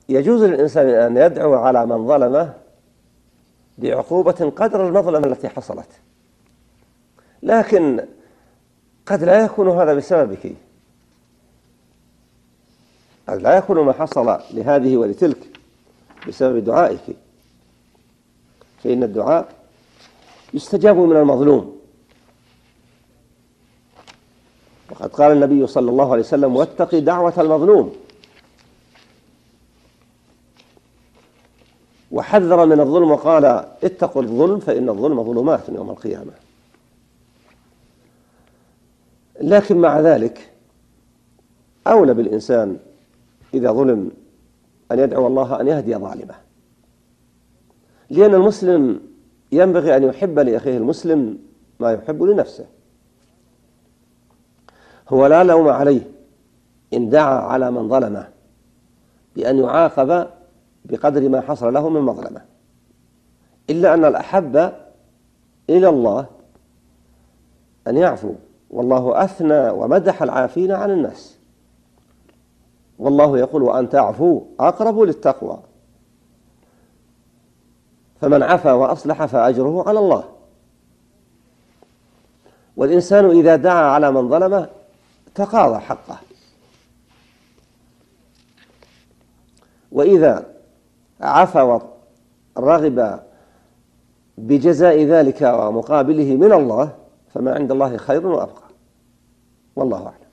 يجوز للإنسان أن يدعو على من ظلمه بعقوبة قدر المظلمة التي حصلت، لكن قد لا يكون هذا بسببك، قد لا يكون ما حصل لهذه ولتلك بسبب دعائك، فإن الدعاء يستجاب من المظلوم. وقد قال النبي صلى الله عليه وسلم: واتق دعوة المظلوم، وحذر من الظلم وقال: اتقوا الظلم فإن الظلم ظلمات يوم القيامة. لكن مع ذلك أولى بالإنسان إذا ظلم أن يدعو الله أن يهدي ظالمه، لأن المسلم ينبغي أن يحب لأخيه المسلم ما يحب لنفسه. هو لا لوم عليه إن دعا على من ظلمه بأن يعاقب بقدر ما حصل له من مظلمة، إلا أن الأحب إلى الله أن يعفو، والله أثنى ومدح العافين عن الناس، والله يقول: وأن تعفوا أقرب للتقوى، فمن عفا وأصلح فأجره على الله. والإنسان إذا دعا على من ظلمه تقاضى حقه، وإذا عفا ورغب بجزاء ذلك ومقابله من الله فما عند الله خير وأبقى، والله أعلم.